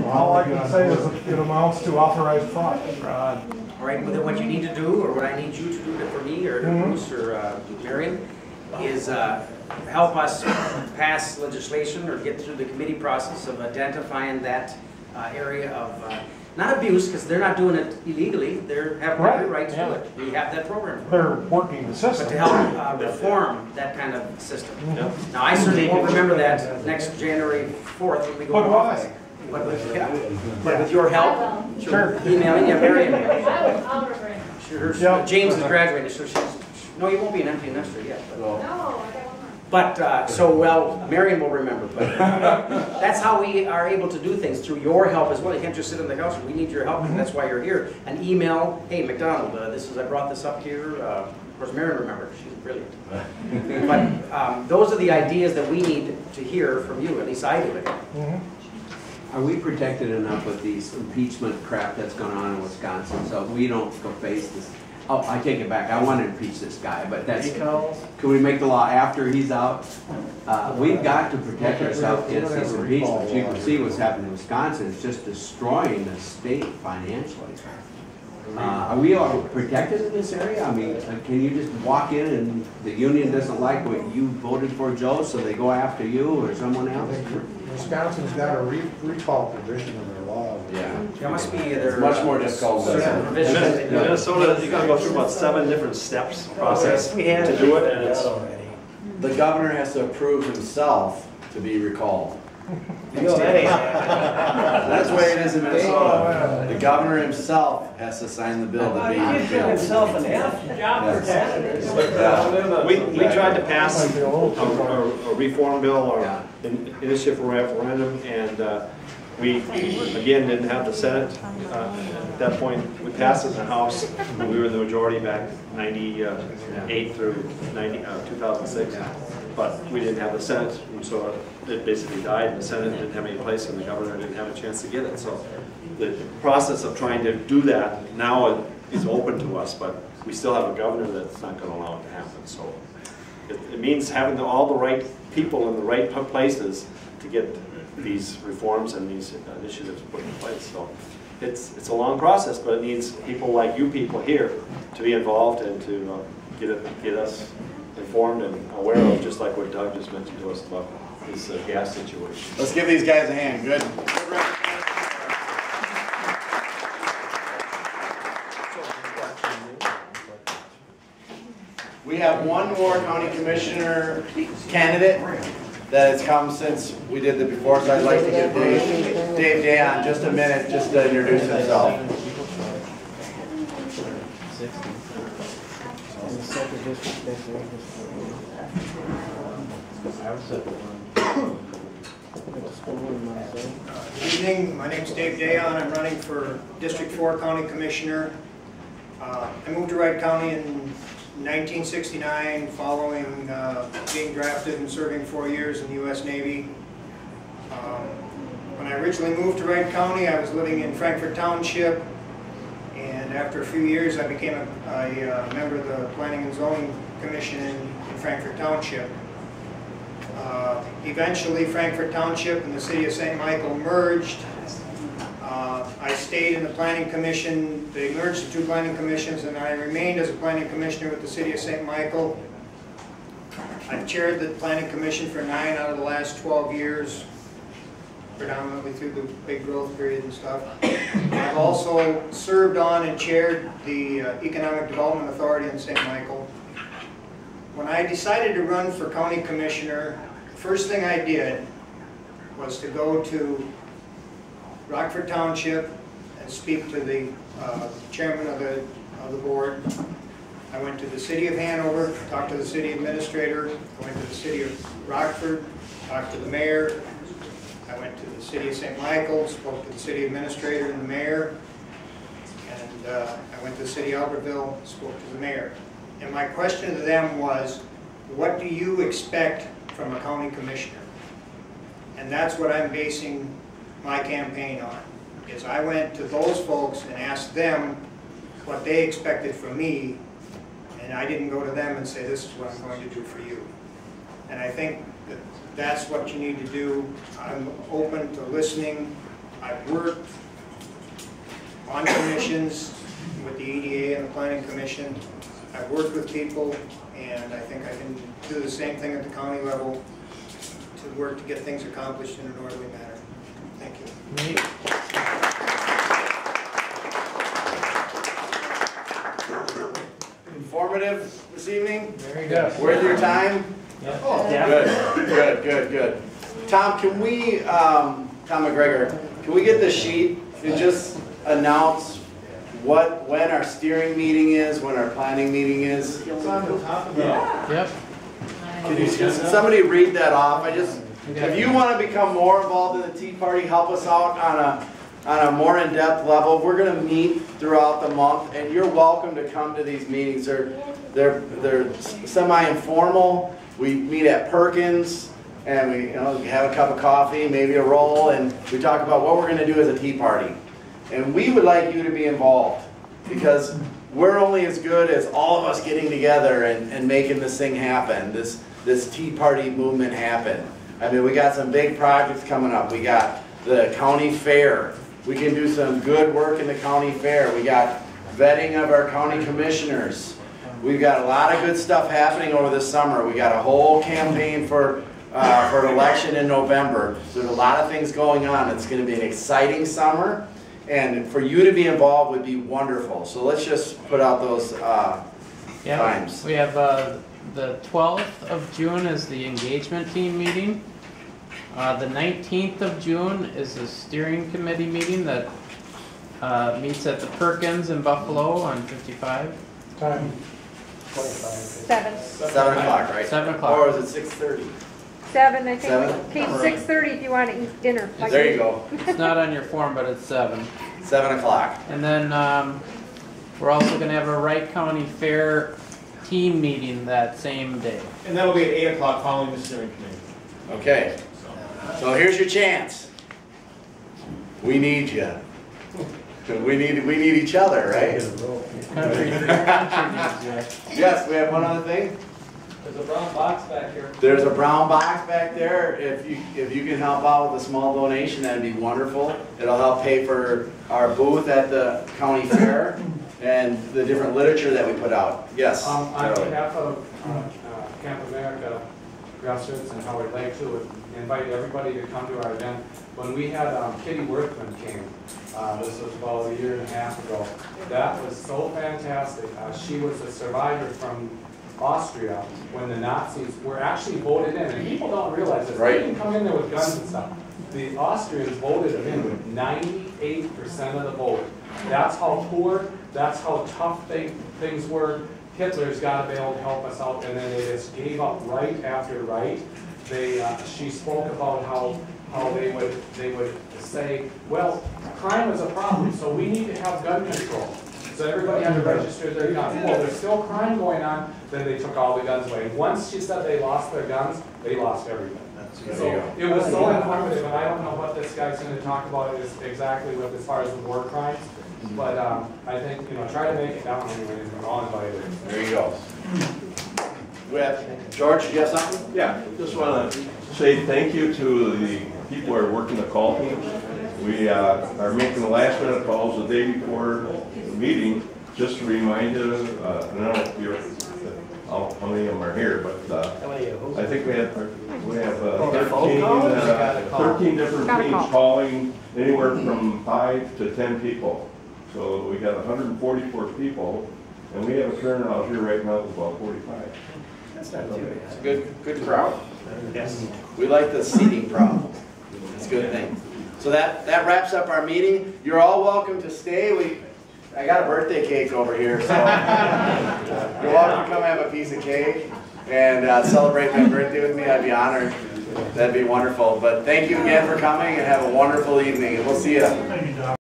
All I can say is it amounts to authorized fraud. All right, well, then what you need to do, or what I need you to do for me, or Bruce, or Marion, is help us pass legislation or get through the committee process of identifying that area of, not abuse, because they're not doing it illegally, they have every right to do it. We have that program. They're working the system. But to help reform that kind of system. Now, I certainly won't remember that next January 4th when we go to office. But with your help, Sure. emailing, yeah, Marion. I'll remember it. Sure, James is graduating, so she's, no, you won't be an empty nester yet. But, No, I got one more. but so, well, Marion will remember, but that's how we are able to do things, through your help as well. You can't just sit on the couch, we need your help, and that's why you're here. An email, hey, McDonald, I brought this up here. Of course, Marion remembered, she's brilliant. But those are the ideas that we need to hear from you, at least I do it. Are we protected enough with these impeachment crap that's going on in Wisconsin so we don't go face this? Oh, I take it back. I want to impeach this guy, but that's. Can we make the law after he's out? We've got to protect ourselves against this impeachment. You can see what's happening in Wisconsin. It's just destroying the state financially. Are we all protected in this area? I mean, can you just walk in and the union doesn't like what you voted for, Joe, so they go after you or someone else? Wisconsin's got a recall provision in their law. Yeah. There must be there. Much more difficult. In Minnesota, you got to go through about 7 different steps process to do it, and it's. The governor has to approve himself to be recalled. That's the way it is in Minnesota. The governor himself has to sign the bill to be repealed. Himself an job for senators. We tried to pass a reform bill or an initiative for referendum, and we again didn't have the Senate. At that point, we passed it in the House when we were in the majority back 98 through 2006. But we didn't have the Senate, and so it basically died. The Senate didn't have any place, and the governor didn't have a chance to get it. So the process of trying to do that now is open to us, but we still have a governor that's not going to allow it to happen. So it means having all the right people in the right places to get these reforms and these initiatives put in place. So it's a long process, but it needs people like you people here to be involved and to get us informed and aware of, just like what Doug just mentioned to us about his gas situation. Let's give these guys a hand. Good. We have one more county commissioner candidate that has come since we did it before, so I'd like to give Dave Day on just a minute just to introduce himself. Good evening, my name is Dave Dayon. I'm running for District 4 County Commissioner. I moved to Wright County in 1969 following being drafted and serving 4 years in the U.S. Navy. When I originally moved to Wright County, I was living in Frankfort Township, and after a few years I became a member of the Planning and Zoning Commission in Frankfort Township. Eventually Frankfort Township and the City of St. Michael merged. I stayed in the Planning Commission. They merged the two Planning Commissions, and I remained as a Planning Commissioner with the City of St. Michael. I've chaired the Planning Commission for 9 out of the last 12 years, predominantly through the big growth period and stuff. I've also served on and chaired the Economic Development Authority in St. Michael. When I decided to run for County Commissioner, the first thing I did was to go to Rockford Township and speak to the chairman of the board. I went to the City of Hanover, talked to the city administrator. I went to the City of Rockford, talked to the mayor. I went to the City of St. Michael, spoke to the city administrator and the mayor. And I went to the City of Albertville, spoke to the mayor. And my question to them was, what do you expect from a county commissioner? And that's what I'm basing my campaign on, is I went to those folks and asked them what they expected from me, and I didn't go to them and say, this is what I'm going to do for you. And I think that that's what you need to do. I'm open to listening I've worked on commissions with the EDA and the Planning Commission. I've worked with people, and I think I can do the same thing at the county level to work to get things accomplished in an orderly manner. Thank you. Informative this evening? Very good. Worth your time? Good. Tom, can we, Tom McGregor, can we get the sheet and just announce when our steering meeting is, when our planning meeting is? It's on the top of the. Yep. Can somebody read that off? If you want to become more involved in the Tea Party, help us out on a more in-depth level. We're going to meet throughout the month, and you're welcome to come to these meetings. They're semi-informal. We meet at Perkins, and we have a cup of coffee, maybe a roll, and we talk about what we're going to do as a Tea Party. And we would like you to be involved, because we're only as good as all of us getting together and making this thing happen, this Tea Party movement happen. I mean, we got some big projects coming up. We got the county fair. We can do some good work in the county fair. We got vetting of our county commissioners. We've got a lot of good stuff happening over the summer. We got a whole campaign for an election in November. So there's a lot of things going on. It's going to be an exciting summer. And for you to be involved would be wonderful. So let's just put out those times. We have the 12th of June is the engagement team meeting. The 19th of June is the steering committee meeting that meets at the Perkins in Buffalo on 55. Time. 7. 7 o'clock, right? 7 o'clock. Or is it 6:30? 7, I think. 7? Okay, 6:30 if you want to eat dinner. There you go. It's not on your form, but it's 7. 7 o'clock. And then we're also going to have a Wright County Fair team meeting that same day. And that'll be at 8 o'clock following the steering committee. Okay. So here's your chance. We need you. We need each other, right? Yes, we have one other thing. There's a brown box back here. There's a brown box back there. If you can help out with a small donation, that'd be wonderful. It'll help pay for our booth at the county fair and the different literature that we put out. Yes. On Charlie. behalf of Camp America, Grassroots, and Howard Lake, too, would invite everybody to come to our event. When we had Kitty Worthman came, this was about a year and a half ago. That was so fantastic. She was a survivor from Austria when the Nazis were actually voted in, and people don't realize this. Right. They didn't come in there with guns and stuff. The Austrians voted them in with 98% of the vote. That's how poor, that's how tough things were. Hitler's got to be able to help us out, and then they just gave up right after right. She spoke about how they would say, well, crime is a problem, so we need to have gun control. So everybody had to register their guns. Well, there's still crime going on, then they took all the guns away. Once she said they lost their guns, they lost everything. So it was so informative, and I don't know what this guy's going to talk about is exactly with as far as the war crimes, but I think, try to make it down anyways, we're all invited. There you go. George, you have something? Yeah, just want to say thank you to the people who are working the call teams. We are making the last minute calls the day before the meeting, just to remind you, I don't know if you're, how many of them are here, but I think we have 13 different teams calling anywhere from 5 to 10 people. So we got 144 people, and we have a turnout here right now of about 45. That's not too bad. It's a good crowd. Yes. We like the seating problem. It's a good thing. So that wraps up our meeting. You're all welcome to stay. I got a birthday cake over here, so you're welcome to come have a piece of cake and celebrate my birthday with me. I'd be honored. That'd be wonderful. But thank you again for coming, and have a wonderful evening. And we'll see you.